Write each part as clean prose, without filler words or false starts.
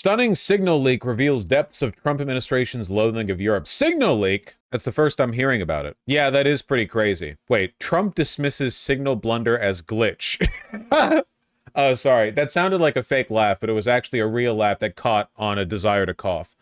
Stunning signal leak reveals depths of Trump administration's loathing of Europe. Signal leak? That's the first I'm hearing about it. Yeah, that is pretty crazy. Wait, Trump dismisses signal blunder as glitch. Oh, sorry. That sounded like a fake laugh, but it was actually a real laugh that caught on a desire to cough.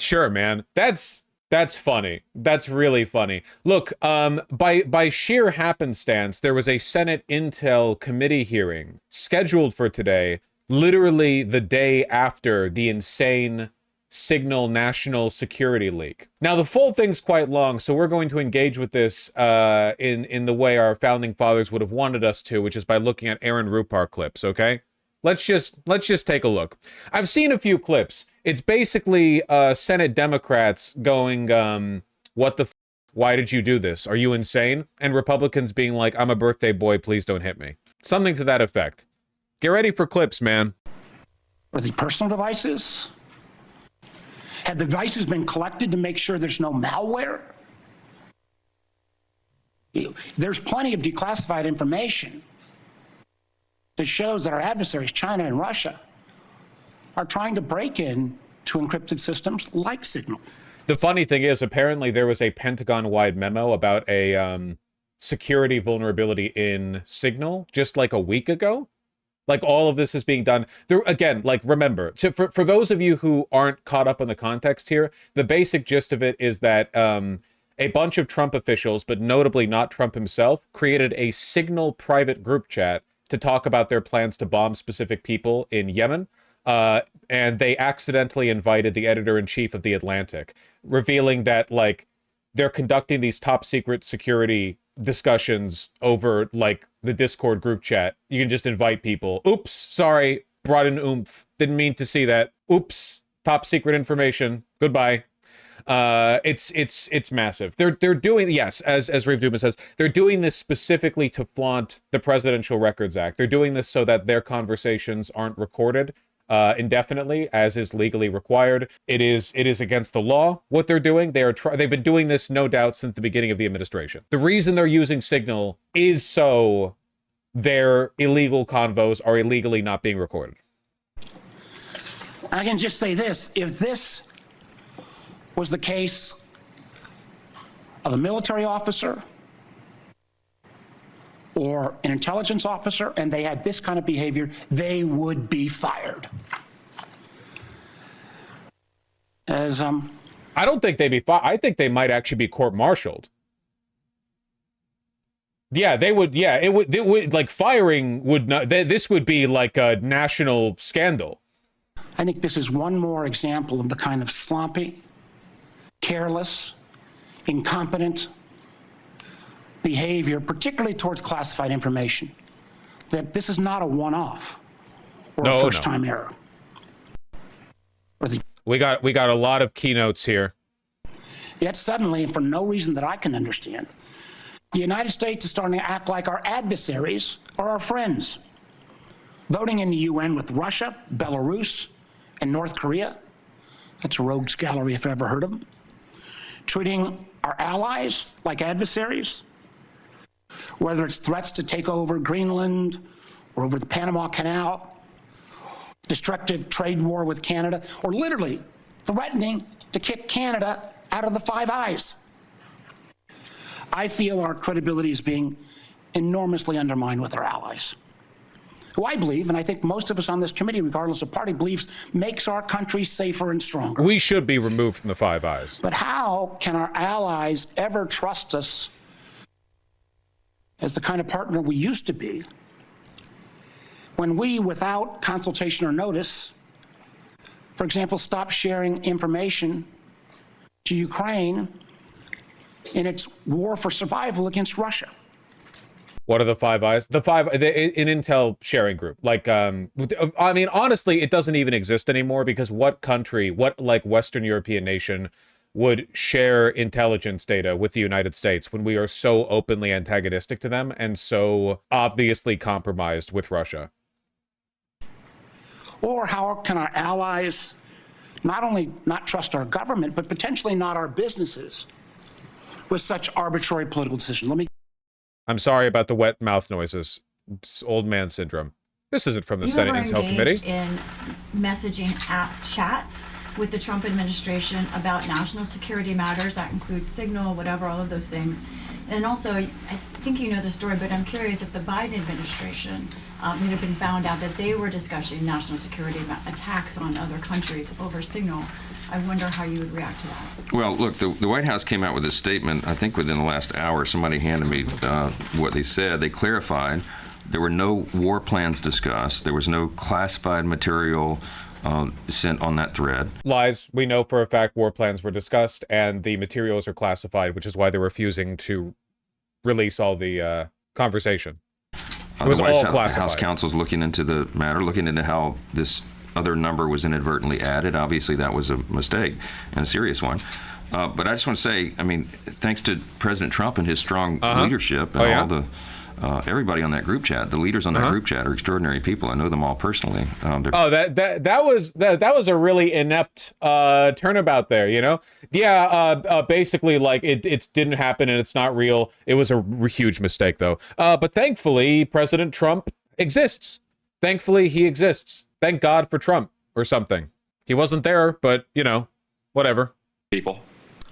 Sure, man. That's funny. That's really funny. Look, by sheer happenstance, there was a Senate Intel committee hearing scheduled for today, literally the day after the insane Signal national security leak. Now, the full thing's quite long, so we're going to engage with this in the way our founding fathers would have wanted us to, which is by looking at Aaron Rupar clips, okay? Let's just take a look. I've seen a few clips. It's basically Senate Democrats going, what the f***? Why did you do this? Are you insane? And Republicans being like, I'm a birthday boy, please don't hit me. Something to that effect. Get ready for clips, man. Are the personal devices? Have the devices been collected to make sure there's no malware? There's plenty of declassified information that shows that our adversaries, China and Russia, are trying to break in to encrypted systems like Signal. The funny thing is, apparently there was a Pentagon-wide memo about a security vulnerability in Signal just like a week ago. Like, all of this is being done. There, again, like, remember, for those of you who aren't caught up on the context here, the basic gist of it is that a bunch of Trump officials, but notably not Trump himself, created a Signal private group chat to talk about their plans to bomb specific people in Yemen. And they accidentally invited the editor-in-chief of The Atlantic, revealing that, like, they're conducting these top-secret security discussions over, like, the Discord group chat. You can just invite people. Oops, sorry, brought in oomph. Didn't mean to see that. Oops, top secret information. Goodbye. It's massive. They're doing, yes, as Reeve Duma says, they're doing this specifically to flaunt the Presidential Records Act. They're doing this so that their conversations aren't recorded indefinitely, as is legally required. It is against the law what they're doing. They've been doing this, no doubt, since the beginning of the administration. The reason they're using Signal is so their illegal convos are illegally not being recorded. I can just say this: if this was the case of a military officer or an intelligence officer, and they had this kind of behavior, they would be fired. I don't think they'd be fired. I think they might actually be court-martialed. Yeah, they would. Yeah, it would like, firing would not. This would be like a national scandal. I think this is one more example of the kind of sloppy, careless, incompetent behavior, particularly towards classified information, that this is not a one-off or a first-time error. We got a lot of keynotes here. Yet suddenly, and for no reason that I can understand, the United States is starting to act like our adversaries are our friends. Voting in the UN with Russia, Belarus, and North Korea. That's a rogues gallery if I've ever heard of them. Treating our allies like adversaries, whether it's threats to take over Greenland or over the Panama Canal, destructive trade war with Canada, or literally threatening to kick Canada out of the Five Eyes. I feel our credibility is being enormously undermined with our allies, who I believe, and I think most of us on this committee, regardless of party, believes makes our country safer and stronger. We should be removed from the Five Eyes. But how can our allies ever trust us as the kind of partner we used to be when we, without consultation or notice, for example, stop sharing information to Ukraine in its war for survival against Russia? What are the Five Eyes? An intel sharing group. Like, I mean, honestly, it doesn't even exist anymore, because what country, what, like, Western European nation would share intelligence data with the United States when we are so openly antagonistic to them and so obviously compromised with Russia? Or how can our allies not only not trust our government, but potentially not our businesses with such arbitrary political decisions? I'm sorry about the wet mouth noises. It's old man syndrome. This isn't from the You Senate ever Intel Committee. engaged in messaging app chats with the Trump administration about national security matters? That includes Signal, whatever, all of those things. And also, I think you know the story, but I'm curious if the Biden administration it had been found out that they were discussing national security attacks on other countries over Signal. I wonder how you would react to that. Well, look, the White House came out with a statement, I think within the last hour. Somebody handed me what they said. They clarified there were no war plans discussed. There was no classified material sent on that thread. Lies. We know for a fact war plans were discussed and the materials are classified, which is why they're refusing to release all the conversation. It was all classified. House counsel's looking into the matter, looking into how this other number was inadvertently added. Obviously, that was a mistake and a serious one. But I just want to say, I mean, thanks to President Trump and his strong leadership and all the everybody on that group chat, the leaders on that group chat are extraordinary people. I know them all personally. That was a really inept turnabout there, you know? Yeah, basically, like, it didn't happen and it's not real. It was a huge mistake, though. But thankfully, President Trump exists. Thankfully, he exists. Thank God for Trump or something. He wasn't there, but, you know, whatever. People.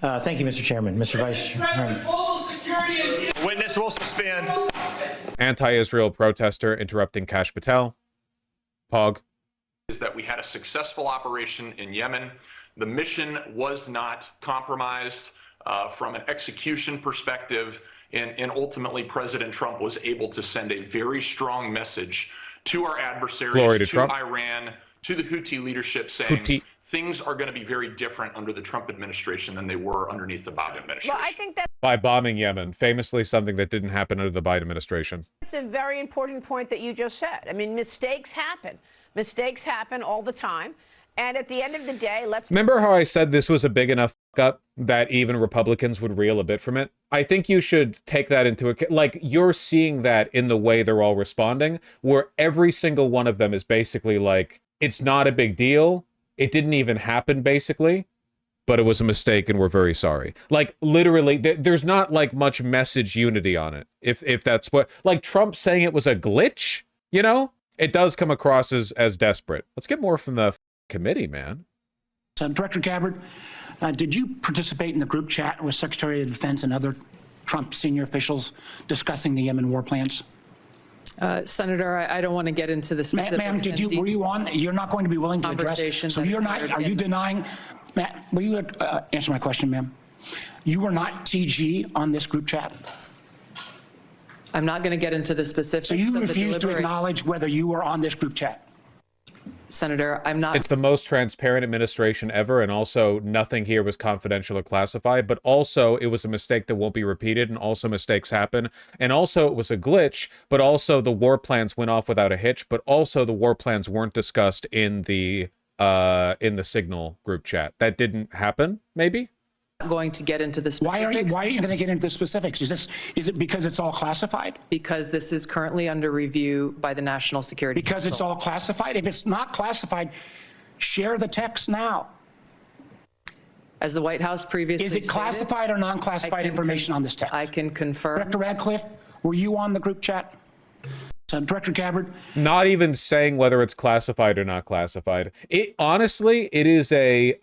Thank you, Mr. Chairman. Mr. Vice Chairman. Witness will suspend. Anti-Israel protester interrupting Kash Patel. Pog. Is that we had a successful operation in Yemen. The mission was not compromised from an execution perspective, and ultimately President Trump was able to send a very strong message to our adversaries, to Iran, to the Houthi leadership, saying things are going to be very different under the Trump administration than they were underneath the Biden administration. Well, I think that By bombing Yemen, famously something that didn't happen under the Biden administration. that's a very important point that you just said. I mean, mistakes happen. Mistakes happen all the time. And at the end of the day, let's... Remember how I said this was a big enough up that even Republicans would reel a bit from it? I think you should take that into account. Like, you're seeing that in the way they're all responding, where every single one of them is basically like, it's not a big deal. It didn't even happen, basically. But it was a mistake and we're very sorry. Like, literally, there's not, like, much message unity on it. If that's what... Like, Trump saying it was a glitch, you know? It does come across as desperate. Let's get more from the committee, man. Director Gabbard, did you participate in the group chat with Secretary of Defense and other Trump senior officials discussing the Yemen war plans? Senator, I don't want to get into the specifics. Ma'am, were you on? You're not going to be willing to address. So you're not, are you denying, Matt, will you answer my question, ma'am? You were not TG on this group chat? I'm not going to get into the specifics. So you refuse to acknowledge whether you were on this group chat? Senator, I'm not. It's the most transparent administration ever, and also nothing here was confidential or classified, but also it was a mistake that won't be repeated, and also mistakes happen, and also it was a glitch, but also the war plans went off without a hitch, but also the war plans weren't discussed in the Signal group chat. That didn't happen, maybe? Going to get into the specifics. Why are you going to get into the specifics? Is it because it's all classified? Because this is currently under review by the National Security Because Council. it's all classified? If it's not classified, share the text now. As the White House previously Is it classified or non-classified information on this text? I can confirm. Director Radcliffe, were you on the group chat? Director Gabbard? Not even saying whether it's classified or not classified. Honestly, it is a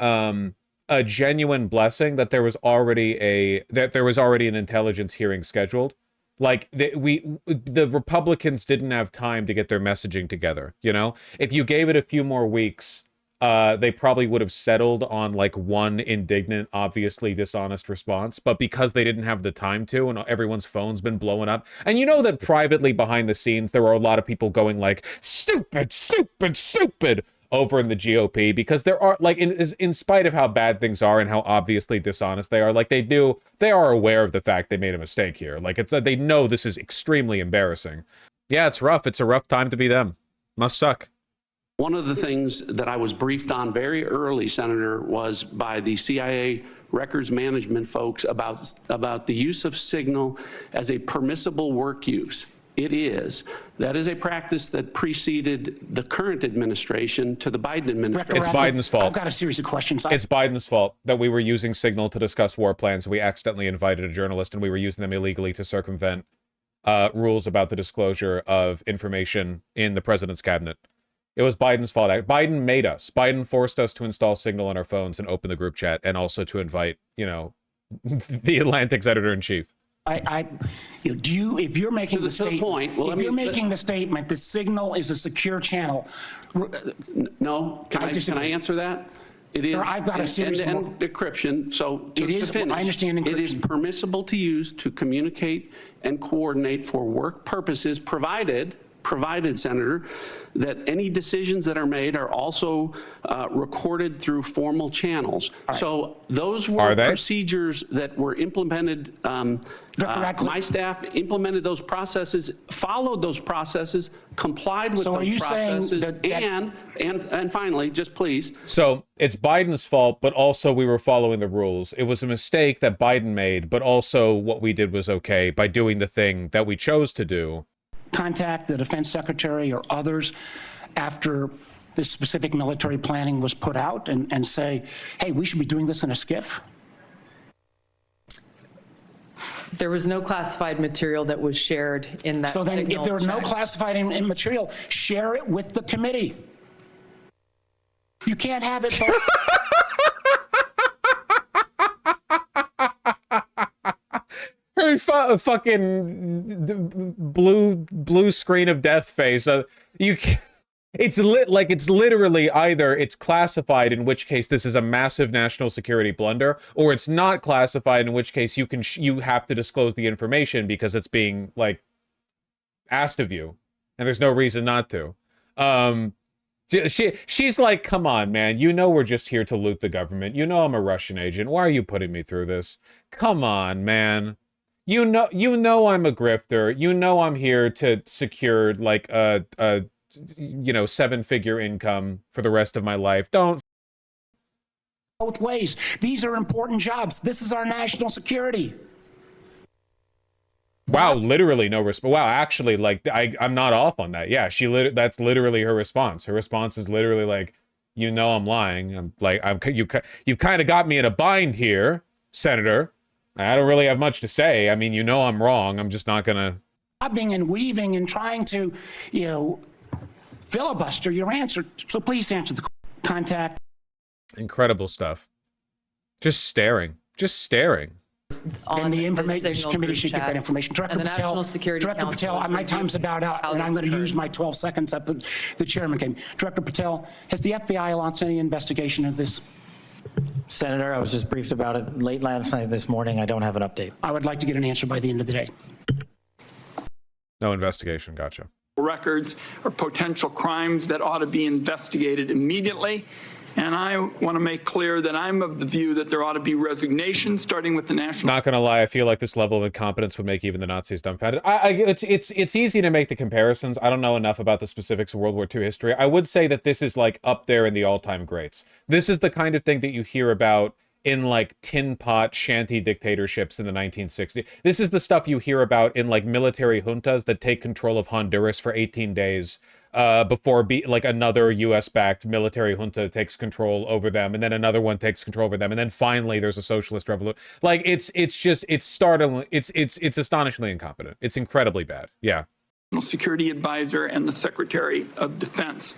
genuine blessing that there was already an intelligence hearing scheduled. Like, the Republicans didn't have time to get their messaging together, you know? If you gave it a few more weeks, they probably would have settled on, like, one indignant, obviously dishonest response. But because they didn't have the time to, and everyone's phone's been blowing up, and you know that privately behind the scenes, there were a lot of people going like, stupid, stupid, stupid, over in the GOP, because there are, like, in spite of how bad things are and how obviously dishonest they are, like, they are aware of the fact they made a mistake here. Like, they know this is extremely embarrassing. Yeah, it's rough. It's a rough time to be them. Must suck. One of the things that I was briefed on very early, Senator, was by the CIA records management folks about the use of Signal as a permissible work use. It is. That is a practice that preceded the current administration to the Biden administration. It's Biden's fault. I've got a series of questions. It's Biden's fault that we were using Signal to discuss war plans. We accidentally invited a journalist and we were using them illegally to circumvent rules about the disclosure of information in the president's cabinet. It was Biden's fault. Biden made us. Biden forced us to install Signal on our phones and open the group chat, and also to invite, the Atlantic's editor-in-chief. If you're making the statement, if you're making the statement, the Signal is a secure channel. No, can I answer that? It is I've got a series of end-to-end decryption. So to finish, I understand encryption. It is permissible to use to communicate and coordinate for work purposes, provided, Senator, that any decisions that are made are also recorded through formal channels. Right. So those were procedures that were implemented. My staff implemented those processes, followed those processes, complied with those processes, and finally, just please. So it's Biden's fault, but also we were following the rules. It was a mistake that Biden made, but also what we did was okay by doing the thing that we chose to do. Contact the defense secretary or others after this specific military planning was put out and say, hey, we should be doing this in a skiff? There was no classified material that was shared in that. So then if there was no classified material, share it with the committee. You can't have it both. Her fucking blue screen of death face. It's literally either it's classified, in which case this is a massive national security blunder, or it's not classified, in which case you have to disclose the information because it's being asked of you, and there's no reason not to. She's like, come on, man. We're just here to loot the government. I'm a Russian agent. Why are you putting me through this? Come on, man. I'm a grifter. I'm here to secure a 7-figure income for the rest of my life. Don't. Both ways. These are important jobs. This is our national security. Wow, literally no response. Wow, actually, I'm not off on that. Yeah, that's literally her response. Her response is literally I'm lying. You've kind of got me in a bind here, Senator. I don't really have much to say. I mean, I'm wrong. I'm just not gonna. Bobbing and weaving and trying to, filibuster your answer. So please answer the contact. Incredible stuff. Just staring. And the information committee should get that information. Director Patel, my time's about out, and I'm going to use my 12 seconds that the chairman gave me. Director Patel, has the FBI launched any investigation of this? Senator, I was just briefed about it late last night, this morning. I don't have an update. I would like to get an answer by the end of the day. No investigation. Gotcha. Records or potential crimes that ought to be investigated immediately. And I want to make clear that I'm of the view that there ought to be resignation, starting with the national. Not going to lie, I feel like this level of incompetence would make even the Nazis dumbfounded. It's easy to make the comparisons. I don't know enough about the specifics of World War II history. I would say that this is up there in the all-time greats. This is the kind of thing that you hear about in tin pot shanty dictatorships in the 1960s. This is the stuff you hear about in military juntas that take control of Honduras for 18 days. Before another U.S.-backed military junta takes control over them, and then another one takes control over them, and then finally there's a socialist revolution. It's startling. It's astonishingly incompetent. It's incredibly bad. Yeah. Security advisor and the Secretary of Defense.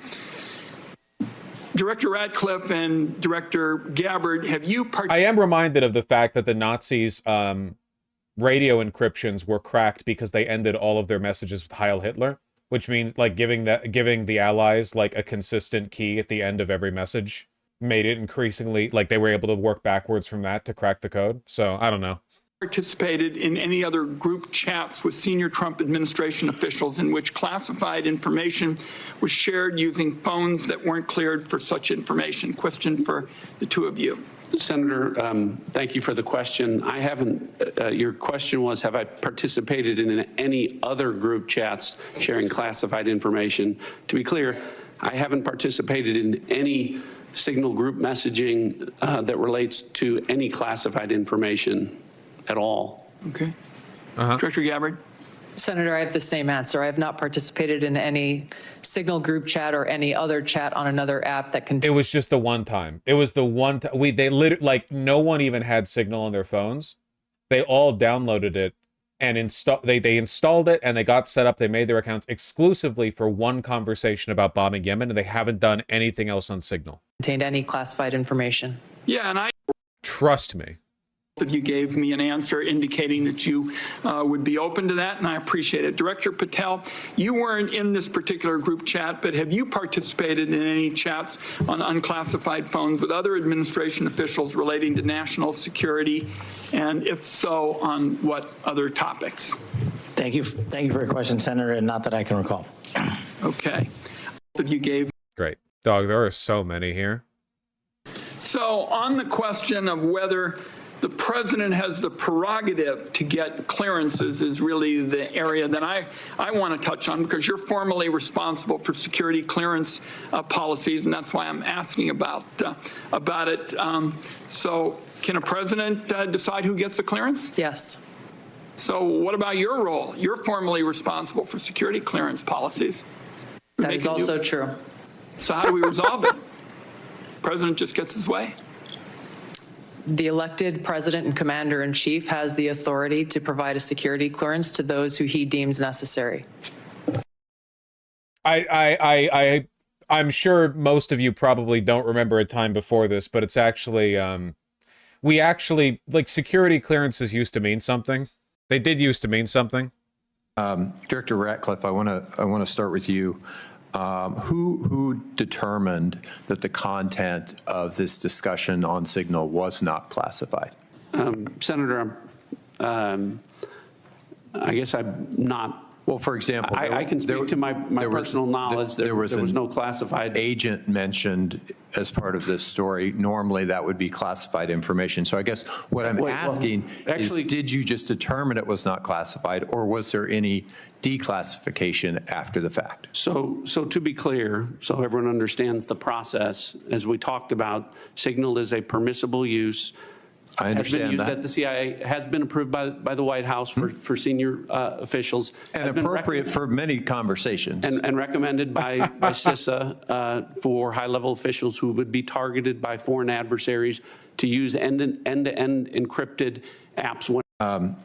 Director Ratcliffe and Director Gabbard, have you? I am reminded of the fact that the Nazis' radio encryptions were cracked because they ended all of their messages with Heil Hitler. Which means giving the Allies a consistent key at the end of every message made it increasingly they were able to work backwards from that to crack the code. So I don't know. Participated in any other group chats with senior Trump administration officials in which classified information was shared using phones that weren't cleared for such information? Question for the two of you. Senator, thank you for the question. I haven't, your question was, have I participated in any other group chats sharing classified information? To be clear, I haven't participated in any Signal group messaging that relates to any classified information at all. Okay. Director Gabbard? Senator, I have the same answer. I have not participated in any Signal group chat or any other chat on another app that contains. It was just the one time. It was the one time. They literally, no one even had Signal on their phones. They all downloaded it and they installed it and they got set up. They made their accounts exclusively for one conversation about bombing Yemen, and they haven't done anything else on Signal. Contained any classified information. Yeah, and Trust me. that you gave me an answer indicating that you would be open to that, and I appreciate it. Director Patel, you weren't in this particular group chat, but have you participated in any chats on unclassified phones with other administration officials relating to national security? And if so, on what other topics? Thank you for your question, Senator, and not that I can recall. Okay. That you gave. Great. Dog, there are so many here. So on the question of whether the president has the prerogative to get clearances is really the area that I want to touch on, because you're formally responsible for security clearance policies, and that's why I'm asking about it. So can a president decide who gets a clearance? Yes. So what about your role? You're formally responsible for security clearance policies. That is also true. So how do we resolve it? President just gets his way? The elected president and commander-in-chief has the authority to provide a security clearance to those who he deems necessary. I'm sure most of you probably don't remember a time before this, but it's actually, we actually, like, security clearances used to mean something. They did used to mean something. Director Ratcliffe, I want to start with you. Who determined that the content of this discussion on Signal was not classified? Senator, I guess I'm not. Well, for example, I can speak to my personal knowledge. There was no classified agent mentioned as part of this story. Normally, that would be classified information. So I guess what I'm asking is, did you just determine it was not classified, or was there any declassification after the fact? So to be clear, so everyone understands the process, as we talked about, Signal is a permissible use. I understand has been used that. at the CIA, has been approved by the White House for senior officials. And appropriate for many conversations. And recommended by CISA for high-level officials who would be targeted by foreign adversaries to use end-to-end encrypted apps.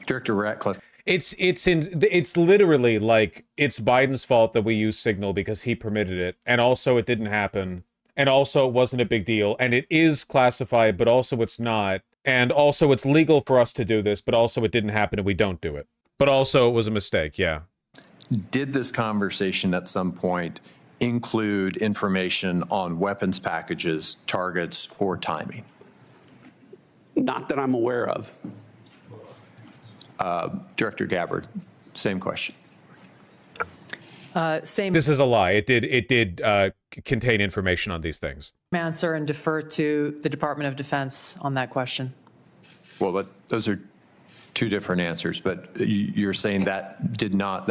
Director Ratcliffe. It's literally like it's Biden's fault that we use Signal because he permitted it, and also it didn't happen, and also it wasn't a big deal, and it is classified, but also it's not. And also, it's legal for us to do this, but also it didn't happen and we don't do it. But also, it was a mistake, yeah. Did this conversation at some point include information on weapons packages, targets, or timing? Not that I'm aware of. Director Gabbard, same question. Same. This is a lie. It did contain information on these things. Answer and defer to the Department of Defense on that question. Well, those are two different answers, but you're saying that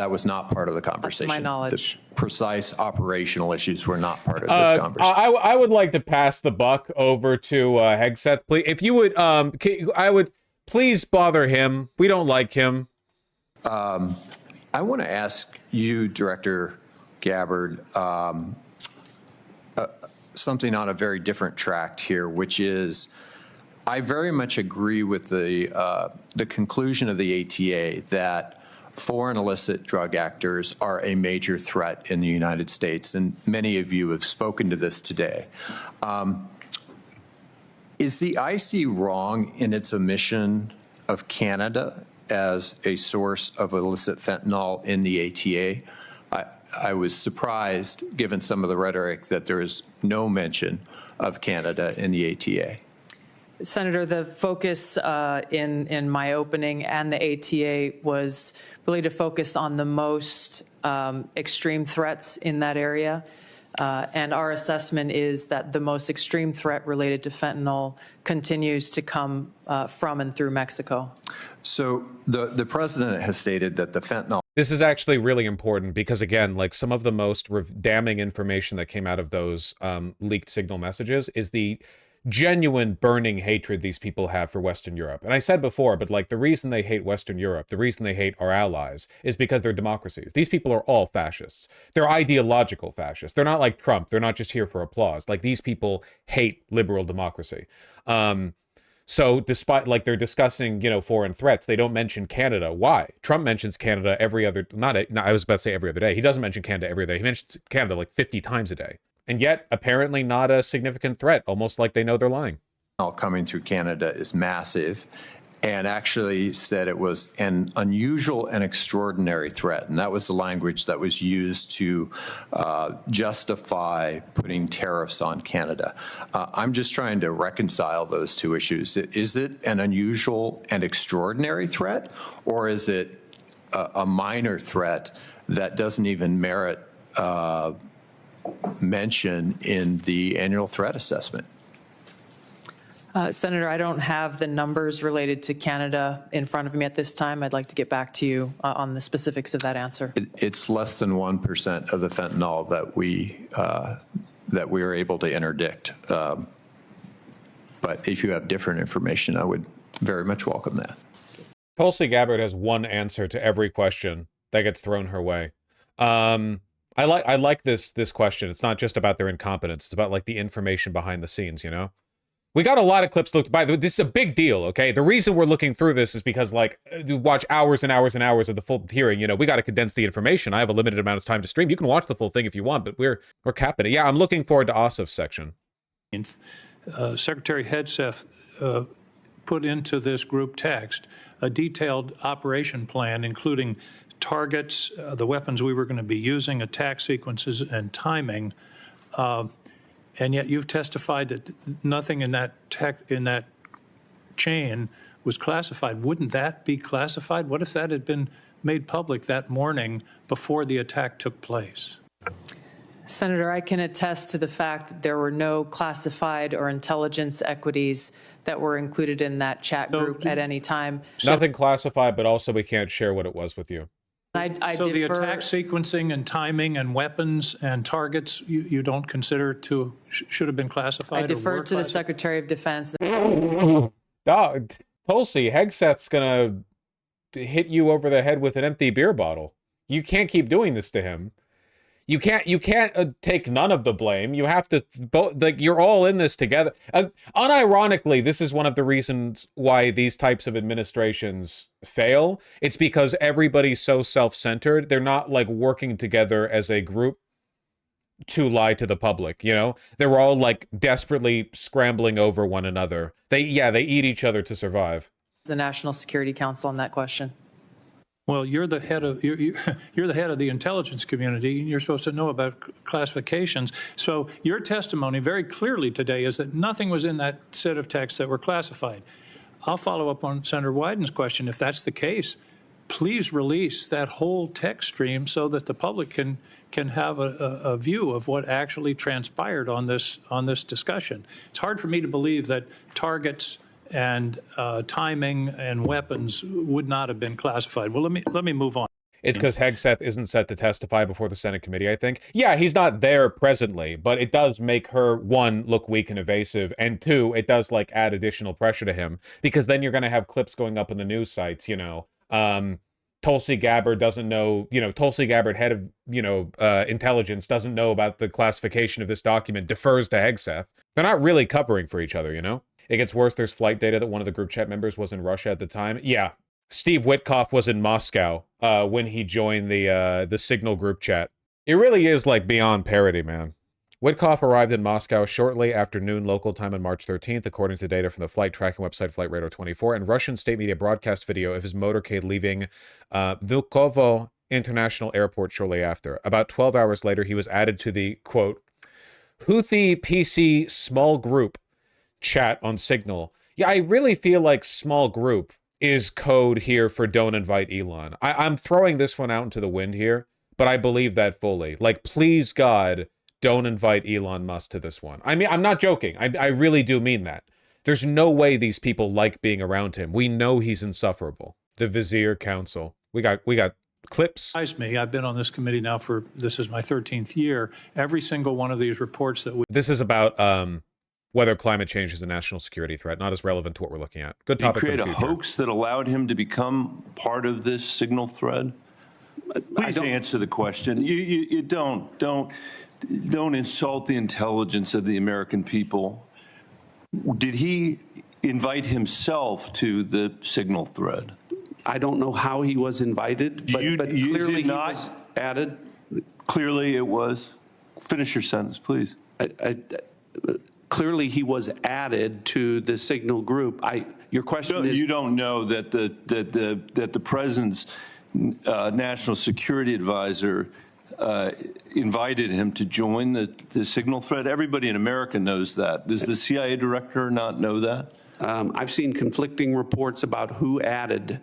was not part of the conversation. That's my knowledge. The precise operational issues were not part of this conversation. I would like to pass the buck over to Hegseth, please. If you would, I would please bother him. We don't like him. I want to ask you, Director Gabbard, something on a very different track here, which is, I very much agree with the conclusion of the ATA that foreign illicit drug actors are a major threat in the United States, and many of you have spoken to this today. Is the IC wrong in its omission of Canada as a source of illicit fentanyl in the ATA? I was surprised, given some of the rhetoric, that there is no mention of Canada in the ATA. Senator, the focus in my opening and the ATA was really to focus on the most extreme threats in that area. And our assessment is that the most extreme threat related to fentanyl continues to come from and through Mexico. So the president has stated that the fentanyl. This is actually really important because, again, like some of the most damning information that came out of those leaked Signal messages is the genuine burning hatred these people have for Western Europe. And I said before, but like the reason they hate Western Europe, the reason they hate our allies is because they're democracies. These people are all fascists. They're ideological fascists. They're not like Trump. They're not just here for applause. Like these people hate liberal democracy. So despite, like, they're discussing, you know, foreign threats, they don't mention Canada. Why? Trump mentions Canada every other, I was about to say every other day. He doesn't mention Canada every other day. He mentions Canada like 50 times a day. And yet, apparently not a significant threat, almost like they know they're lying. Coming through Canada is massive, and actually said it was an unusual and extraordinary threat. And that was the language that was used to justify putting tariffs on Canada. I'm just trying to reconcile those two issues. Is it an unusual and extraordinary threat, or is it a minor threat that doesn't even merit mention in the annual threat assessment? Senator, I don't have the numbers related to Canada in front of me at this time. I'd like to get back to you on the specifics of that answer. It's less than 1% of the fentanyl that we are able to interdict. But if you have different information, I would very much welcome that. Tulsi Gabbard has one answer to every question that gets thrown her way. I like this question. It's not just about their incompetence. It's about, like, the information behind the scenes, you know? We got a lot of clips looked by. This is a big deal, okay? The reason we're looking through this is because, like, you watch hours and hours and hours of the full hearing. You know, we got to condense the information. I have a limited amount of time to stream. You can watch the full thing if you want, but we're capping it. Yeah, I'm looking forward to Ossoff's section. Secretary Hegseth put into this group text a detailed operation plan, including targets, the weapons we were going to be using, attack sequences, and timing. And yet you've testified that nothing in that chain was classified. Wouldn't that be classified? What if that had been made public that morning before the attack took place? Senator, I can attest to the fact that there were no classified or intelligence equities that were included in that chat group at any time. Nothing classified, but also we can't share what it was with you. So the attack sequencing and timing and weapons and targets you don't consider should have been classified? I deferred to the Secretary of Defense. Tulsi, Hegseth's gonna hit you over the head with an empty beer bottle. You can't keep doing this to him. You can't take none of the blame. You have to both, like, you're all in this together. Unironically, this is one of the reasons why these types of administrations fail. It's because everybody's so self-centered. They're not, like, working together as a group to lie to the public, you know? They're all, like, desperately scrambling over one another. They eat each other to survive. The National Security Council on that question. Well, you're the head of you're the head of the intelligence community, and you're supposed to know about classifications. So your testimony very clearly today is that nothing was in that set of texts that were classified. I'll follow up on Senator Wyden's question. If that's the case, please release that whole text stream so that the public can have a view of what actually transpired on this discussion. It's hard for me to believe that targets and timing and weapons would not have been classified. Well, let me move on. It's because Hegseth isn't set to testify before the Senate committee, I think. Yeah, he's not there presently, but it does make her, one, look weak and evasive, and two, it does, like, add additional pressure to him, because then you're going to have clips going up in the news sites, you know. Tulsi Gabbard doesn't know, you know, Tulsi Gabbard, head of, you know, intelligence, doesn't know about the classification of this document, defers to Hegseth. They're not really covering for each other, you know? It gets worse. There's flight data that one of the group chat members was in Russia at the time. Yeah, Steve Witkoff was in Moscow when he joined the Signal group chat. It really is, like, beyond parody, man. Witkoff arrived in Moscow shortly after noon local time on March 13th, according to data from the flight tracking website FlightRadar24, and Russian state media broadcast video of his motorcade leaving Vnukovo International Airport shortly after. About 12 hours later, he was added to the, quote, Houthi PC small group chat on Signal. Yeah, I really feel like small group is code here for don't invite Elon. I'm throwing this one out into the wind here, but I believe that fully. Like, please God, don't invite Elon Musk to this one. I mean, I'm not joking. I really do mean that. There's no way these people like being around him. We know he's insufferable. The Vizier Council. We got clips. I've been on this committee now this is my 13th year. Every single one of these reports that This is about whether climate change is a national security threat, not as relevant to what we're looking at. Good topic for the future. Did he create a hoax that allowed him to become part of this Signal thread? Please answer the question. You don't insult the intelligence of the American people. Did he invite himself to the signal thread? I don't know how he was invited, but clearly he was added. Clearly it was. Finish your sentence, please. Clearly he was added to the signal group. Your question is, you don't know that the president's national security advisor invited him to join the signal thread? Everybody in America knows that. Does the CIA director not know that? I've seen conflicting reports about who added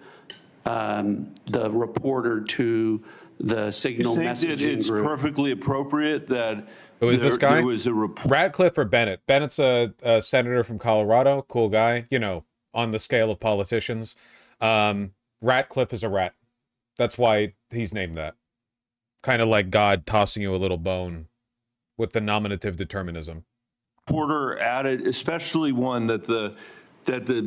the reporter to the signal messaging group. It's perfectly appropriate that who is this guy? There was a report. Radcliffe or Bennett? Bennett's a senator from Colorado. Cool guy, you know, on the scale of politicians. Radcliffe is a rat. That's why he's named that. Kind of like God tossing you a little bone with the nominative determinism. Reporter added, especially one that the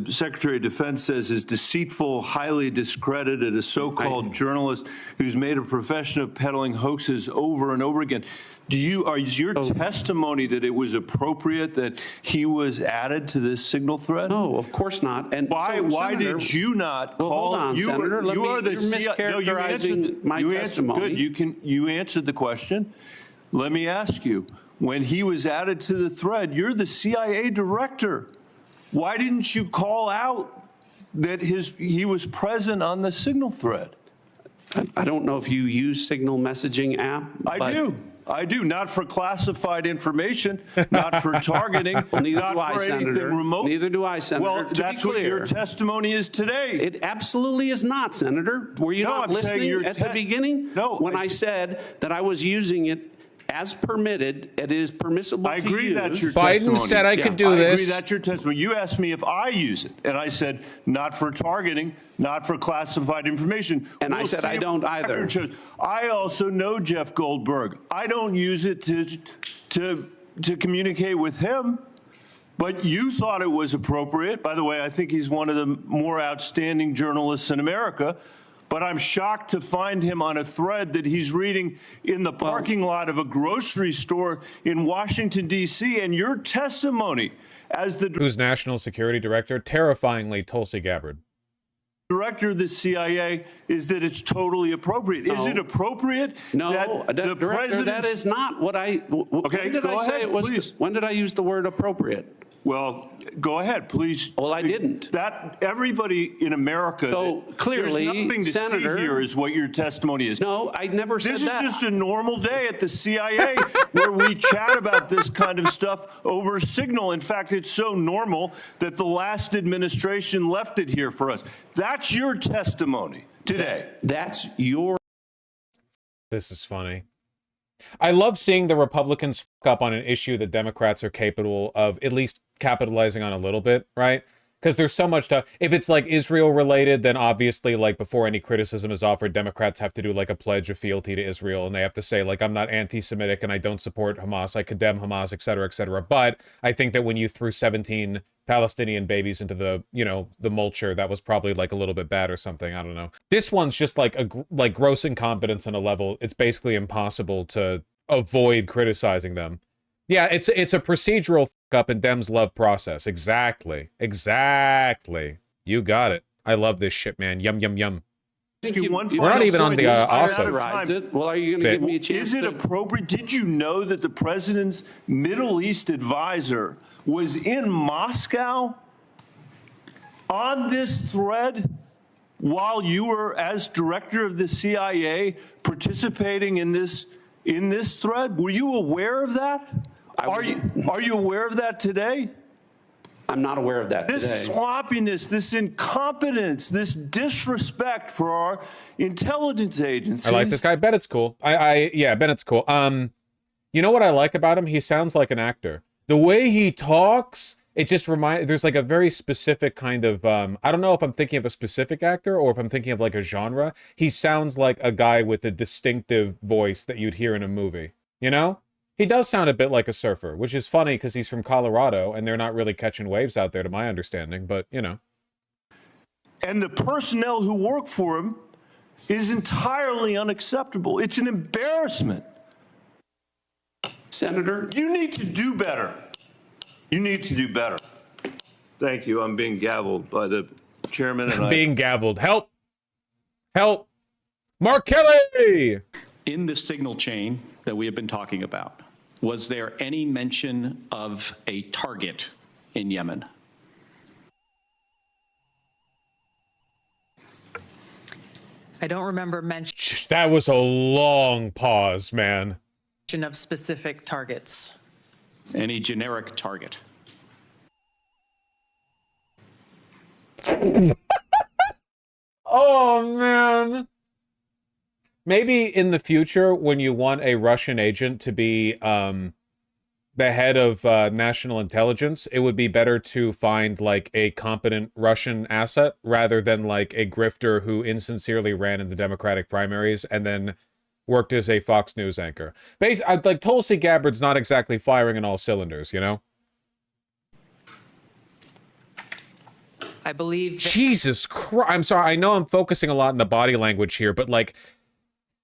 Secretary of Defense says is deceitful, highly discredited, a so-called journalist who's made a profession of peddling hoaxes over and over again. Is your testimony that it was appropriate that he was added to this signal thread? No, of course not. And why Senator, did you not call? Hold on, Senator. You're mischaracterizing my testimony. Good. You answered the question. Let me ask you: when he was added to the thread, you're the CIA director. Why didn't you call out that he was present on the signal thread? I don't know if you use signal messaging app. I do. Not for classified information, not for targeting, well, neither not do I, for Senator. anything remote. Neither do I, Senator. Well, that's what your testimony is today. It absolutely is not, Senator. Were you not listening at the beginning? No. When I said that I was using it as permitted, it is permissible to use. I agree that's your Biden testimony. said I could do this. I agree that's your testimony. You asked me if I use it, and I said not for targeting, not for classified information. And I said I don't either. I also know Jeff Goldberg. I don't use it to communicate with him. But you thought it was appropriate. By the way, I think he's one of the more outstanding journalists in America. But I'm shocked to find him on a thread that he's reading in the parking lot of a grocery store in Washington, D.C. And your testimony as the who's national security director, terrifyingly Tulsi Gabbard. Director of the CIA is that it's totally appropriate. No. Is it appropriate? No, that the Director, that is not what I. Okay, when did I say it was? When did I use the word appropriate? Well, go ahead, please. Well, I didn't. That everybody in America. So clearly, there's nothing to Senator, see here is what your testimony is. No, I never said that. This is just a normal day at the CIA where we chat about this kind of stuff over signal. In fact, it's so normal that the last administration left it here for us. That's your testimony today. That's your. This is funny. I love seeing the Republicans fuck up on an issue that Democrats are capable of at least capitalizing on a little bit, right? Because there's so much stuff. If it's like Israel related, then obviously like before any criticism is offered, Democrats have to do like a pledge of fealty to Israel, and they have to say like, I'm not anti-Semitic and I don't support Hamas, I condemn Hamas, etc., etc. But I think that when you threw 17 Palestinian babies into the, you know, the mulcher, that was probably like a little bit bad or something. I don't know. This one's just like like gross incompetence on a level. It's basically impossible to avoid criticizing them. Yeah, it's a procedural fuck up and Dems love process. Exactly. You got it. I love this shit, man. Yum, yum, yum. We're not even on the Ossoff. Well, are you going to give me a chance? Is it appropriate? Did you know that the president's Middle East advisor was in Moscow on this thread while you were, as director of the CIA, participating in this thread? Were you aware of that? Are you aware of that today? I'm not aware of that today. This sloppiness, this incompetence, this disrespect for our intelligence agencies. I like this guy. Bennett's cool. Yeah, Bennett's cool. You know what I like about him? He sounds like an actor. The way he talks, it just reminds, there's like a very specific kind of, I don't know if I'm thinking of a specific actor or if I'm thinking of like a genre. He sounds like a guy with a distinctive voice that you'd hear in a movie, you know? He does sound a bit like a surfer, which is funny because he's from Colorado and they're not really catching waves out there to my understanding, but you know. And the personnel who work for him is entirely unacceptable. It's an embarrassment. Senator, you need to do better. You need to do better. Thank you. I'm being gavelled by the chairman and Being gavelled. Help! Help! Mark Kelly! In the signal chain that we have been talking about, was there any mention of a target in Yemen? I don't remember mention That was a long pause, man. of specific targets. Any generic target? Oh, man. Maybe in the future, when you want a Russian agent to be the head of national intelligence, it would be better to find like a competent Russian asset rather than like a grifter who insincerely ran in the Democratic primaries and then worked as a Fox News anchor. Like Tulsi Gabbard's not exactly firing on all cylinders, you know? I believe Jesus Christ. I'm sorry. I know I'm focusing a lot on the body language here, but like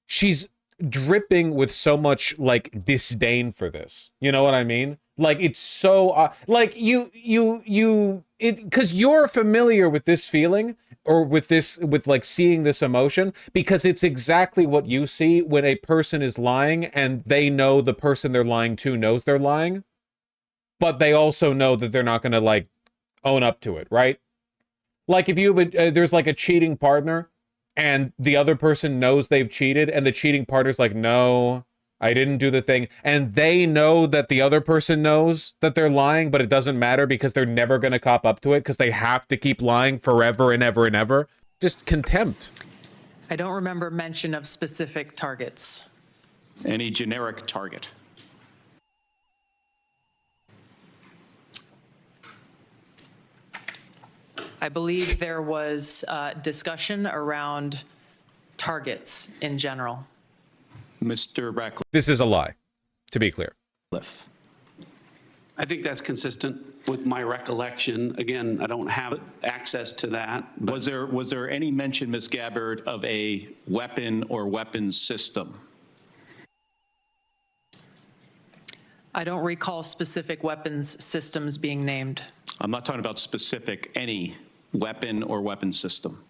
she's dripping with so much like disdain for this. You know what I mean? Like it's so like because you're familiar with this feeling or with like seeing this emotion because it's exactly what you see when a person is lying and they know the person they're lying to knows they're lying, but they also know that they're not going to like own up to it, right? Like if you have there's like a cheating partner and the other person knows they've cheated and the cheating partner's like, no, I didn't do the thing. And they know that the other person knows that they're lying, but it doesn't matter because they're never going to cop up to it because they have to keep lying forever and ever and ever. Just contempt. I don't remember mention of specific targets. Any generic target? I believe there was discussion around targets in general. Mr. Ratcliffe. This is a lie, to be clear. I think that's consistent with my recollection. Again, I don't have access to that. But Was there any mention, Ms. Gabbard, of a weapon or weapons system? I don't recall specific weapons systems being named. I'm not talking about specific, any weapon or weapon system.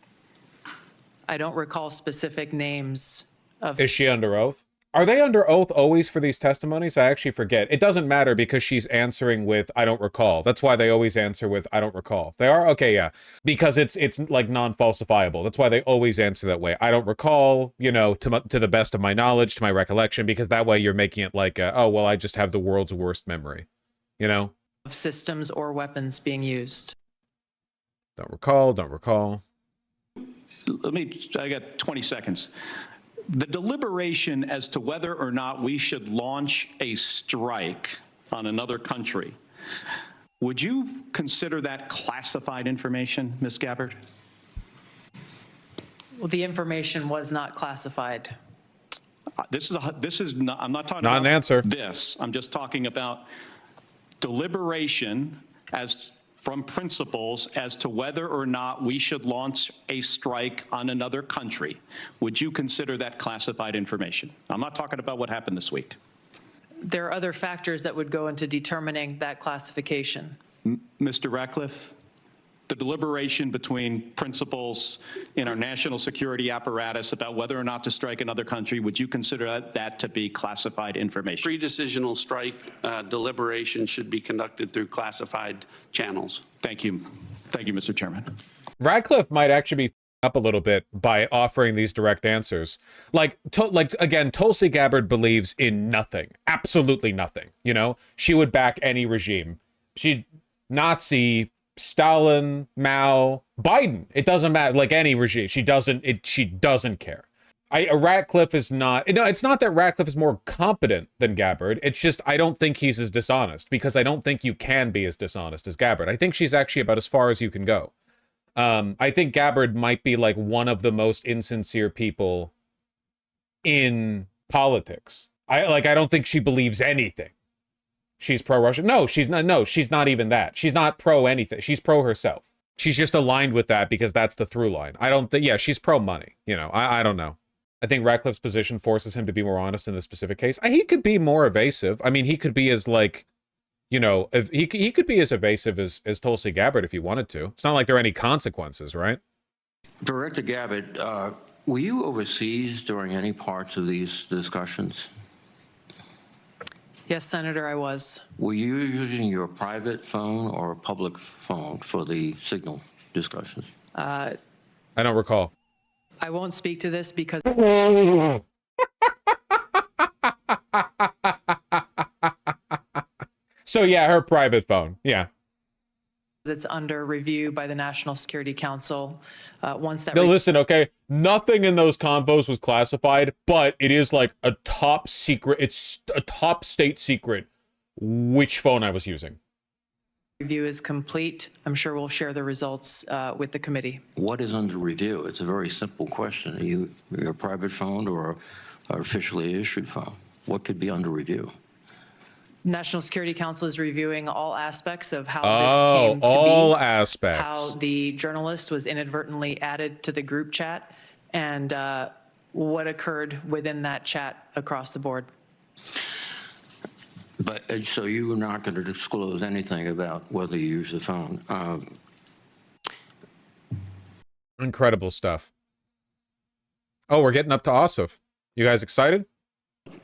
I don't recall specific names of. Is she under oath? Are they under oath always for these testimonies? I actually forget. It doesn't matter because she's answering with, I don't recall. That's why they always answer with, I don't recall. They are? Okay, yeah. Because it's like non-falsifiable. That's why they always answer that way. I don't recall, you know, to the best of my knowledge, to my recollection, because that way you're making it like, oh, well, I just have the world's worst memory, you know? Of systems or weapons being used. Don't recall, don't recall. I got 20 seconds. The deliberation as to whether or not we should launch a strike on another country, would you consider that classified information, Ms. Gabbard? Well, the information was not classified. This is not, I'm not talking Not about an answer. this. I'm just talking about deliberation from principals as to whether or not we should launch a strike on another country. Would you consider that classified information? I'm not talking about what happened this week. There are other factors that would go into determining that classification. Mr. Ratcliffe, the deliberation between principals in our national security apparatus about whether or not to strike another country, would you consider that to be classified information? Pre-decisional strike deliberation should be conducted through classified channels. Thank you. Thank you, Mr. Chairman. Radcliffe might actually be up a little bit by offering these direct answers. Like again, Tulsi Gabbard believes in nothing, absolutely nothing. You know, she would back any regime. She'd Nazi, Stalin, Mao, Biden. It doesn't matter. Like any regime, she doesn't care. Ratcliffe is not. No, it's not that Ratcliffe is more competent than Gabbard. It's just I don't think he's as dishonest because I don't think you can be as dishonest as Gabbard. I think she's actually about as far as you can go. I think Gabbard might be like one of the most insincere people in politics. I don't think she believes anything. She's pro-Russian. No, she's not. No, she's not even that. She's not pro anything. She's pro herself. She's just aligned with that because that's the through line. I don't think. Yeah, she's pro money. You know, I don't know. I think Ratcliffe's position forces him to be more honest in this specific case. He could be more evasive. I mean, he could be as like, you know, if he could be as evasive as Tulsi Gabbard if he wanted to. It's not like there are any consequences, right? Director Gabbard, were you overseas during any parts of these discussions? Yes, Senator, I was. Were you using your private phone or a public phone for the Signal discussions? I don't recall. I won't speak to this because So yeah, her private phone. Yeah. it's under review by the National Security Council. Once that Now listen, okay, nothing in those convos was classified, but it is like a top secret. It's a top state secret which phone I was using. review is complete, I'm sure we'll share the results with the committee. What is under review? It's a very simple question. Are you your private phone or an officially issued phone? What could be under review? National Security Council is reviewing all aspects of how this came to all be, aspects. how the journalist was inadvertently added to the group chat, and what occurred within that chat across the board. But so you were not going to disclose anything about whether you use the phone. Incredible stuff. Oh, we're getting up to Ossoff. You guys excited?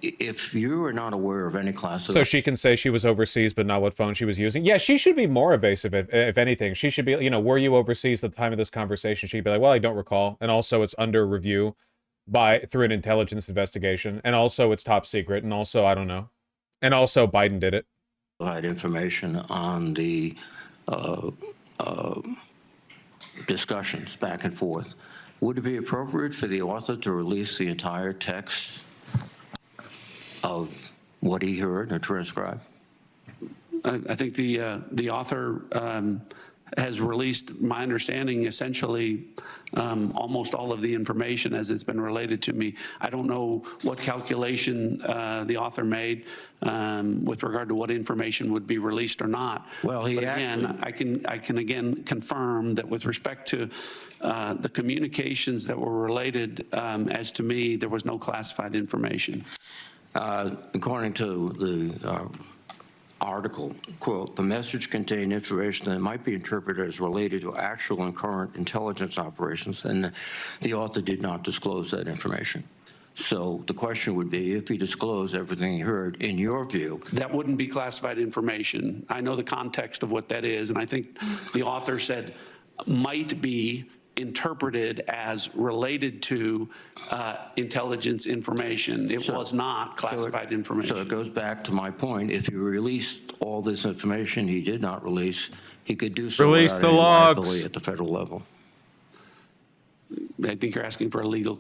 If you are not aware of any class of... So she can say she was overseas, but not what phone she was using. Yeah, she should be more evasive, if anything. She should be, you know, were you overseas at the time of this conversation? She'd be like, well, I don't recall. And also it's under review through an intelligence investigation. And also it's top secret. And also, I don't know. And also Biden did it. Information on the discussions back and forth. Would it be appropriate for the author to release the entire text of what he heard or transcribed? I think the author has released, my understanding, essentially almost all of the information as it's been related to me. I don't know what calculation the author made with regard to what information would be released or not. Well, but again, I can again confirm that with respect to the communications that were related, as to me, there was no classified information. According to the article, quote, the message contained information that might be interpreted as related to actual and current intelligence operations, and the author did not disclose that information. So the question would be, if he disclosed everything he heard, in your view... That wouldn't be classified information. I know the context of what that is, and I think the author said might be interpreted as related to intelligence information. It was not classified information. So it goes back to my point. If he released all this information he did not release, he could do so release without the any logs liability at the federal level. I think you're asking for a legal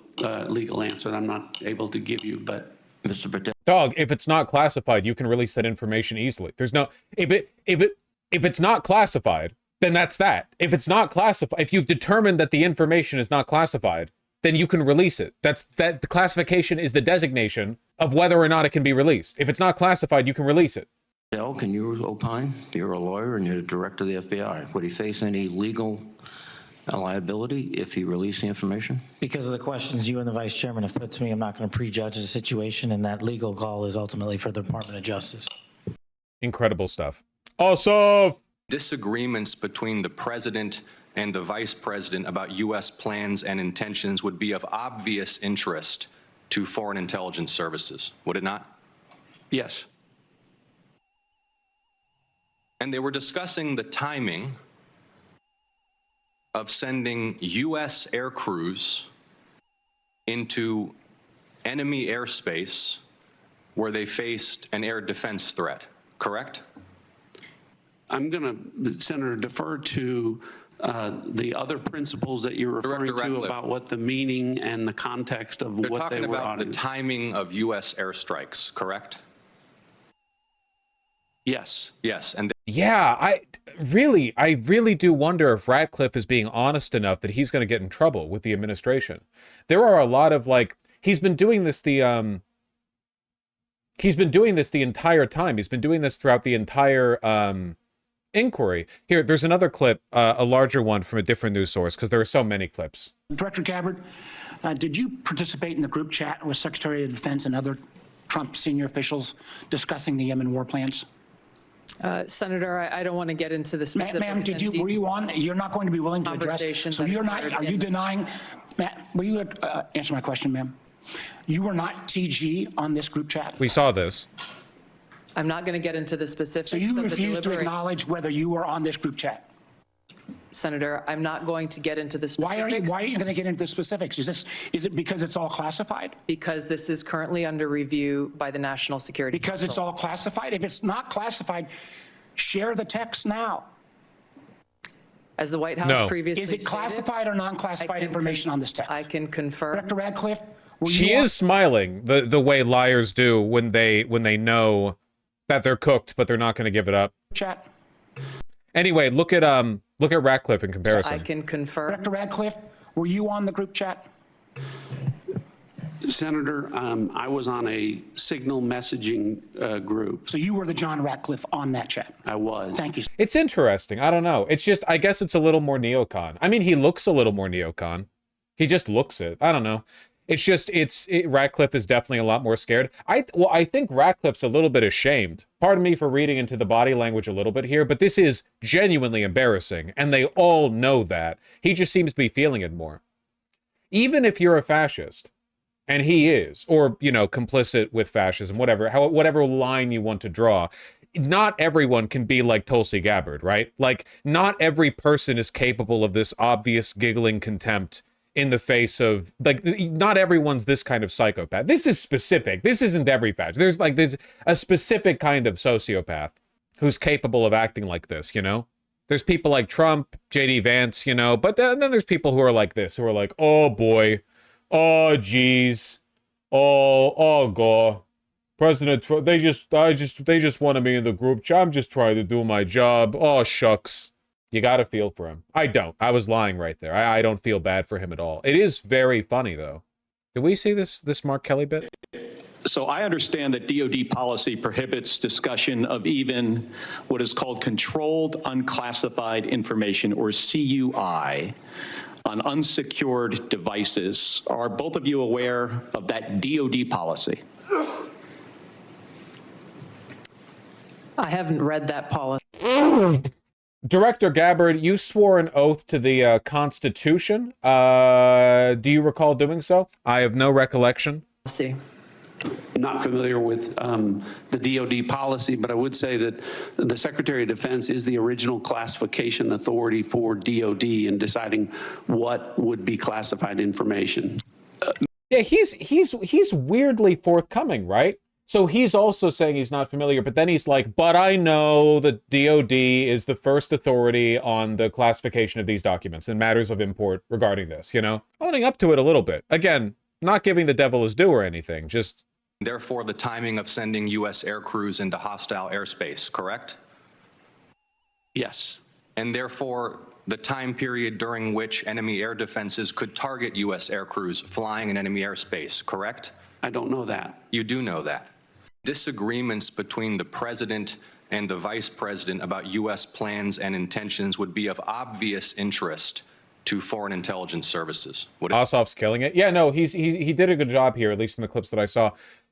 answer that I'm not able to give you, but Mr. Patel. Dog, if it's not classified, you can release that information easily. There's no if it's not classified, then that's that. If it's not classified, if you've determined that the information is not classified, then you can release it. The classification is the designation of whether or not it can be released. If it's not classified, you can release it. Bill, can you opine? You're a lawyer and you're the director of the FBI. Would he face any legal liability if he released the information? Because of the questions you and the vice chairman have put to me, I'm not going to prejudge the situation, and that legal call is ultimately for the Department of Justice. Incredible stuff. Also, disagreements between the president and the vice president about U.S. plans and intentions would be of obvious interest to foreign intelligence services, would it not? yes. And they were discussing the timing of sending U.S. air crews into enemy airspace where they faced an air defense threat, correct? I'm going to, Senator, defer to the other principles that you're referring to about what the meaning and the context of They're what they talking were about the auditing. timing of U.S. airstrikes, correct? Yes. Yes. And yeah, I really do wonder if Ratcliffe is being honest enough that he's going to get in trouble with the administration. There are a lot of, like, he's been doing this the entire time. He's been doing this throughout the entire inquiry. Here, there's another clip, a larger one from a different news source, because there are so many clips. Director Gabbard, did you participate in the group chat with Secretary of Defense and other Trump senior officials discussing the Yemen war plans? Senator, I don't want to get into the specifics. Ma'am, were you on? You're not going to be willing to address. So you're not, are you denying, will you answer my question, ma'am? You were not TG on this group chat? We saw this. I'm not going to get into the specifics. So you of the refuse to acknowledge whether you were on this group chat? Senator, I'm not going to get into the specifics. Why are you going to get into the specifics? Is it because it's all classified? Because this is currently under review by the National Security Because Council. it's all classified? If it's not classified, share the text now. As the White House previously Is it classified or non-classified information on this text? I can confirm. Director Radcliffe, She is smiling the way liars do when they know that they're cooked, but they're not going to give it up. Chat. Anyway, look at Ratcliffe in comparison. I can confirm. Director Radcliffe, were you on the group chat? Senator, I was on a Signal messaging group. So you were the John Ratcliffe on that chat? I was. Thank you. It's interesting. I don't know. It's just, I guess it's a little more neocon. I mean, he looks a little more neocon. He just looks it. I don't know. It's just, Ratcliffe is definitely a lot more scared. I think Ratcliffe's a little bit ashamed. Pardon me for reading into the body language a little bit here, but this is genuinely embarrassing, and they all know that. He just seems to be feeling it more. Even if you're a fascist, and he is, or, you know, complicit with fascism, whatever line you want to draw, not everyone can be like Tulsi Gabbard, right? Like, not every person is capable of this obvious giggling contempt in the face of, like, not everyone's this kind of psychopath. This is specific. This isn't every fascist. There's a specific kind of sociopath who's capable of acting like this, you know? There's people like Trump, J.D. Vance, you know, but then there's people who are like this, who are like, oh boy, oh geez, oh god, President Trump, they just wanted me in the group chat. I'm just trying to do my job. Oh shucks. You gotta feel for him. I don't. I was lying right there. I don't feel bad for him at all. It is very funny though. Did we see this Mark Kelly bit? So I understand that DoD policy prohibits discussion of even what is called controlled unclassified information, or CUI, on unsecured devices. Are both of you aware of that DoD policy? I haven't read that policy. Director Gabbard, you swore an oath to the Constitution. Do you recall doing so? I have no recollection. See. Not familiar with the DoD policy, but I would say that the Secretary of Defense is the original classification authority for DoD in deciding what would be classified information. Yeah, he's weirdly forthcoming, right? So he's also saying he's not familiar, but then he's like, but I know the DoD is the first authority on the classification of these documents and matters of import regarding this, you know? Owning up to it a little bit. Again, not giving the devil his due or anything, just... Therefore, the timing of sending U.S. air crews into hostile airspace, correct? Yes. And therefore, the time period during which enemy air defenses could target U.S. air crews flying in enemy airspace, correct? I don't know that. You do know that. Disagreements between the president and the vice president about U.S. plans and intentions would be of obvious interest to foreign intelligence services. Ossoff's killing it. Yeah, no, he did a good job here, at least in the clips that I saw.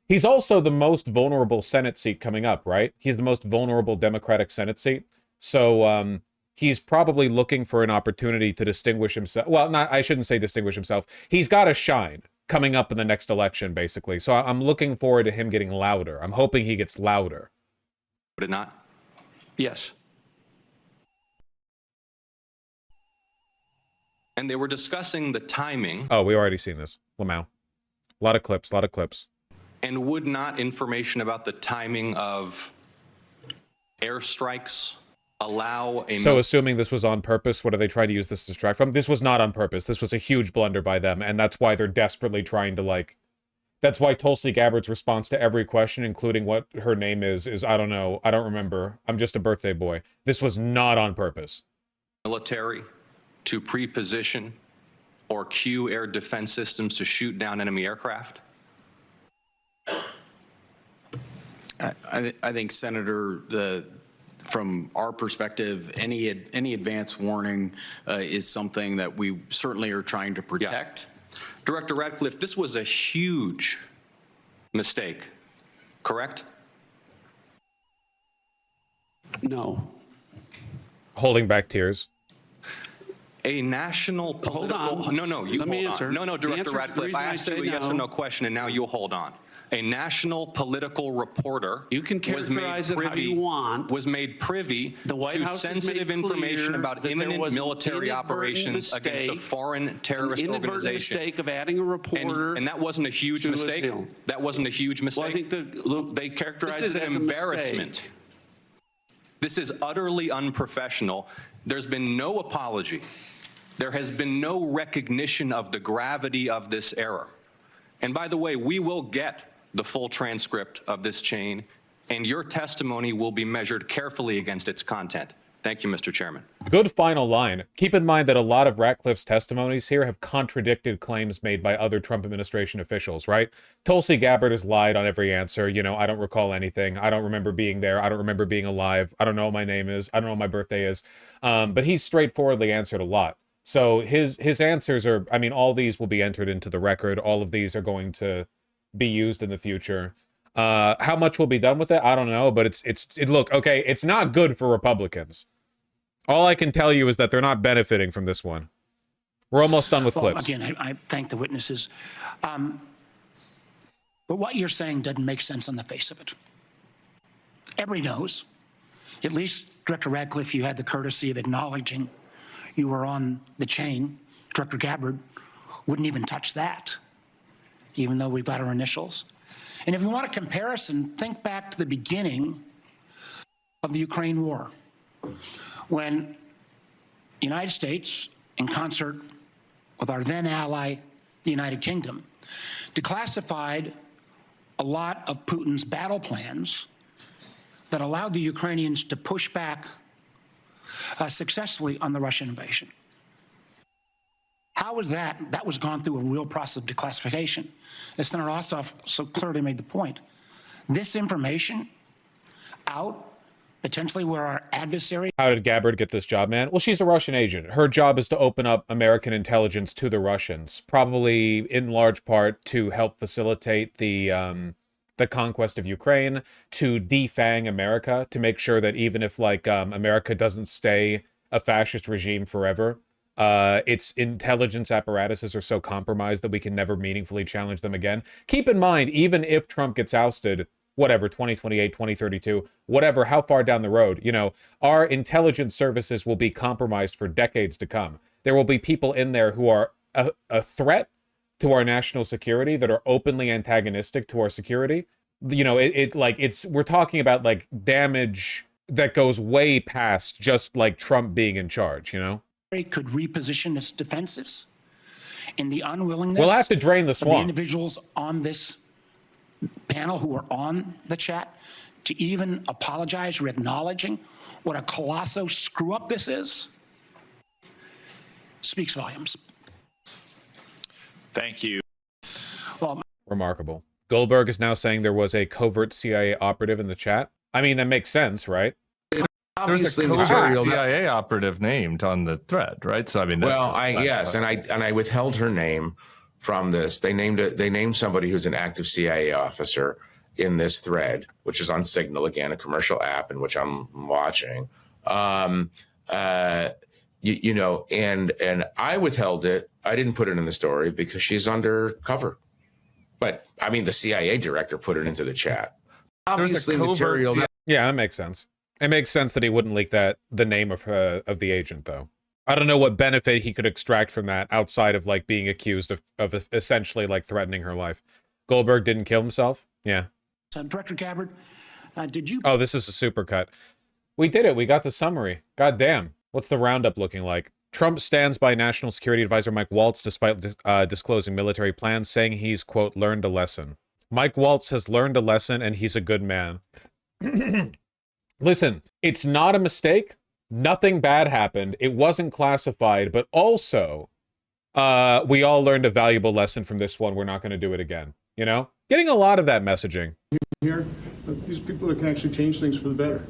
He's also the most vulnerable Senate seat coming up, right? He's the most vulnerable Democratic Senate seat. So he's probably looking for an opportunity to distinguish himself. Well, I shouldn't say distinguish himself. He's got to shine coming up in the next election, basically. So I'm looking forward to him getting louder. I'm hoping he gets louder. Would it not? Yes. And they were discussing the timing. Oh, we already seen this. Lamau. A lot of clips. And would not information about the timing of airstrikes allow a... So assuming this was on purpose, what are they trying to use this to distract from? This was not on purpose. This was a huge blunder by them, and that's why they're desperately trying to, like... That's why Tulsi Gabbard's response to every question, including what her name is I don't know, I don't remember, I'm just a birthday boy. This was not on purpose. Military to pre-position or cue air defense systems to shoot down enemy aircraft? I think, Senator, from our perspective, any advance warning is something that we certainly are trying to protect. Yeah. Director Radcliffe, this was a huge mistake, correct? No. Holding back tears. A national political... Hold on. No, you Let me hold answer. on. No, The Director answer- the Ratcliffe, reason I I asked you say a yes no- or no question, and now you hold on. A national political reporter You can was made characterize it how privy, you want. was made privy The White to House has sensitive made information clear about that there imminent was an military inadvertent operations against a mistake, foreign terrorist an inadvertent organization. mistake of adding a reporter. And that wasn't a huge to a mistake? seal. That wasn't a huge mistake? Well, I think they characterized This is it an as a embarrassment. mistake. This is utterly unprofessional. There's been no apology. There has been no recognition of the gravity of this error. And by the way, we will get the full transcript of this chain, and your testimony will be measured carefully against its content. Thank you, Mr. Chairman. Good final line. Keep in mind that a lot of Ratcliffe's testimonies here have contradicted claims made by other Trump administration officials, right? Tulsi Gabbard has lied on every answer. You know, I don't recall anything. I don't remember being there. I don't remember being alive. I don't know what my name is. I don't know what my birthday is. But he's straightforwardly answered a lot. So his answers are, I mean, all these will be entered into the record. All of these are going to be used in the future. How much will be done with it? I don't know, but look, okay, it's not good for Republicans. All I can tell you is that they're not benefiting from this one. We're almost done with clips. Again, I thank the witnesses. But what you're saying doesn't make sense on the face of it. Everybody knows, at least Director Ratcliffe, you had the courtesy of acknowledging you were on the chain. Director Gabbard wouldn't even touch that, even though we've got our initials. And if you want a comparison, think back to the beginning of the Ukraine war, when the United States, in concert with our then ally, the United Kingdom, declassified a lot of Putin's battle plans that allowed the Ukrainians to push back successfully on the Russian invasion. How was that? That was gone through a real process of declassification. As Senator Ossoff so clearly made the point, this information out potentially where our adversary... How did Gabbard get this job, man? Well, she's a Russian agent. Her job is to open up American intelligence to the Russians, probably in large part to help facilitate the conquest of Ukraine, to defang America, to make sure that even if, like, America doesn't stay a fascist regime forever, its intelligence apparatuses are so compromised that we can never meaningfully challenge them again. Keep in mind, even if Trump gets ousted, whatever, 2028, 2032, whatever, how far down the road, you know, our intelligence services will be compromised for decades to come. There will be people in there who are a threat to our national security, that are openly antagonistic to our security. You know, we're talking about, like, damage that goes way past just, like, Trump being in charge, you know? could reposition its defenses in the unwillingness we'll have to drain the of swamp. the individuals on this panel who are on the chat to even apologize or acknowledging what a colossal screw up this is speaks volumes. Thank you. Well, Remarkable. Goldberg is now saying there was a covert CIA operative in the chat. I mean, that makes sense, right? There's a covert CIA operative named on the thread, right? So I mean, well, I withheld her name from this. They named somebody who's an active CIA officer in this thread, which is on Signal, again, a commercial app in which I'm watching. You know, and I withheld it. I didn't put it in the story because she's undercover. But I mean, the CIA director put it into the chat. Obviously, material. Yeah, that makes sense. It makes sense that he wouldn't leak the name of the agent, though. I don't know what benefit he could extract from that outside of, like, being accused of essentially, like, threatening her life. Goldberg didn't kill himself? Yeah. Director Gabbard, did you... Oh, this is a supercut. We did it. We got the summary. God damn. What's the roundup looking like? Trump stands by National Security Advisor Mike Waltz despite disclosing military plans, saying he's, quote, learned a lesson. Mike Waltz has learned a lesson, and he's a good man. Listen, it's not a mistake. Nothing bad happened. It wasn't classified, but also we all learned a valuable lesson from this one. We're not going to do it again. You know? Getting a lot of that messaging. Here, these people that can actually change things for the better.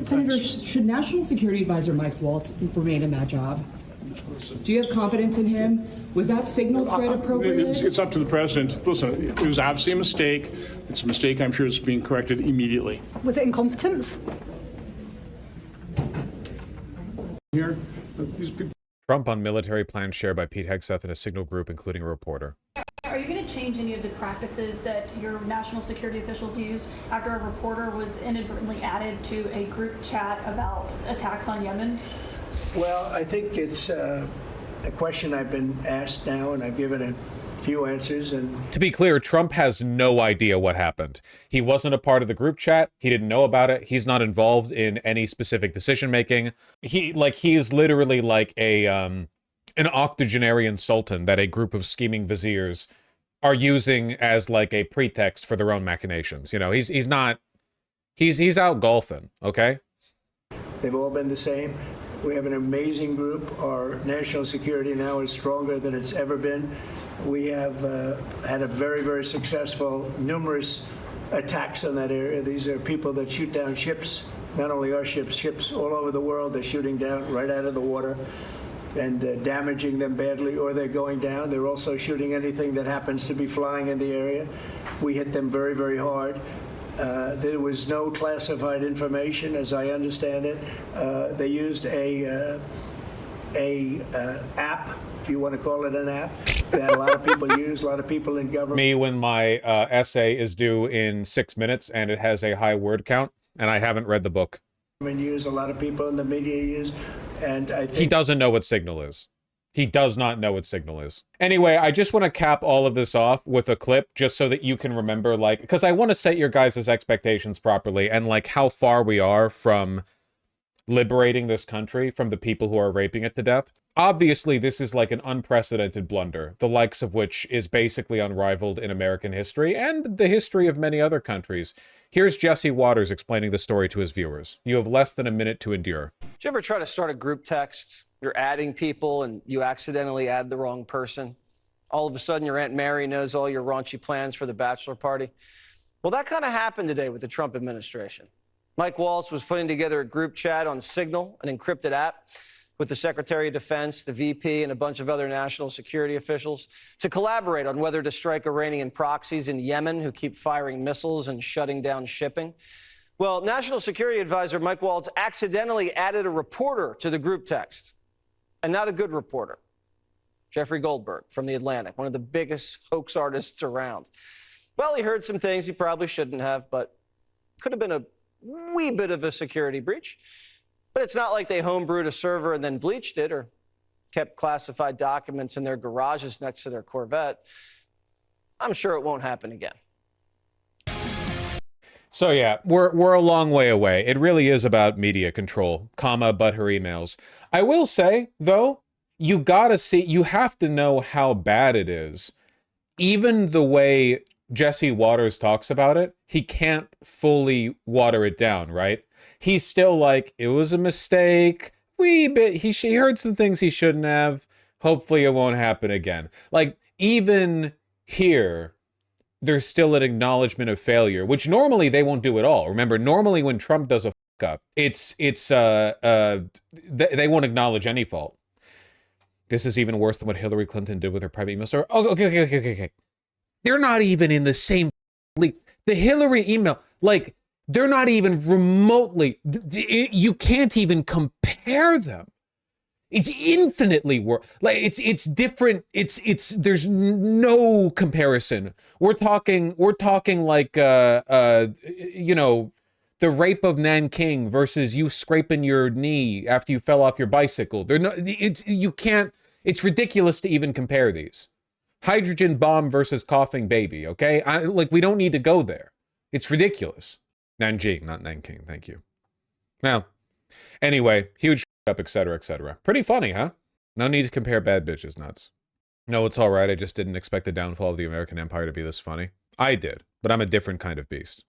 Senator, should National Security Advisor Mike Waltz remain in that job? Do you have confidence in him? Was that signal threat appropriate? It's up to the president. Listen, it was obviously a mistake. It's a mistake I'm sure is being corrected immediately. Was it incompetence? here. These people. Trump on military plans shared by Pete Hegseth in a Signal group, including a reporter. Are you going to change any of the practices that your national security officials used after a reporter was inadvertently added to a group chat about attacks on Yemen? Well, I think it's a question I've been asked now, and I've given a few answers. And to be clear, Trump has no idea what happened. He wasn't a part of the group chat. He didn't know about it. He's not involved in any specific decision making. He is literally like an octogenarian sultan that a group of scheming viziers are using as like a pretext for their own machinations. You know, he's out golfing, okay? They've all been the same. We have an amazing group. Our national security now is stronger than it's ever been. We have had a very, very successful, numerous attacks on that area. These are people that shoot down ships, not only our ships, ships all over the world. They're shooting down right out of the water and damaging them badly, or they're going down. They're also shooting anything that happens to be flying in the area. We hit them very, very hard. There was no classified information, as I understand it. They used a app, if you want to call it an app, that a lot of people use, a lot of people in government. Me when my essay is due in 6 minutes and it has a high word count, and I haven't read the book. Use, a lot of people in the media use, and I think he doesn't know what Signal is. He does not know what Signal is. Anyway, I just want to cap all of this off with a clip just so that you can remember, like, because I want to set your guys' expectations properly and, like, how far we are from liberating this country from the people who are raping it to death. Obviously, this is like an unprecedented blunder, the likes of which is basically unrivaled in American history and the history of many other countries. Here's Jesse Waters explaining the story to his viewers. You have less than a minute to endure. Did you ever try to start a group text? You're adding people and you accidentally add the wrong person. All of a sudden, your Aunt Mary knows all your raunchy plans for the bachelor party. Well, that kind of happened today with the Trump administration. Mike Waltz was putting together a group chat on Signal, an encrypted app, with the Secretary of Defense, the VP, and a bunch of other national security officials to collaborate on whether to strike Iranian proxies in Yemen who keep firing missiles and shutting down shipping. Well, National Security Advisor Mike Waltz accidentally added a reporter to the group text, and not a good reporter. Jeffrey Goldberg from The Atlantic, one of the biggest hoax artists around. Well, he heard some things he probably shouldn't have, but could have been a wee bit of a security breach. But it's not like they homebrewed a server and then bleached it or kept classified documents in their garages next to their Corvette. I'm sure it won't happen again. So yeah, we're a long way away. It really is about media control, but her emails. I will say, though, you have to know how bad it is. Even the way Jesse Waters talks about it, he can't fully water it down, right? He's still like, it was a mistake, wee bit. He heard some things he shouldn't have. Hopefully it won't happen again. Like, even here, there's still an acknowledgement of failure, which normally they won't do at all. Remember, normally when Trump does a fuck up, they won't acknowledge any fault. This is even worse than what Hillary Clinton did with her private email server. Oh, okay. They're not even in the same league. The Hillary email, like, they're not even remotely, you can't even compare them. It's infinitely worse. Like, it's different. There's no comparison. We're talking like, you know, the rape of Nanking versus you scraping your knee after you fell off your bicycle. It's ridiculous to even compare these. Hydrogen bomb versus coughing baby, okay? We don't need to go there. It's ridiculous. Nanjing, not Nanking, thank you. Now, anyway, huge up, etc., etc. Pretty funny, huh? No need to compare bad bitches nuts. No, it's all right. I just didn't expect the downfall of the American Empire to be this funny. I did, but I'm a different kind of beast.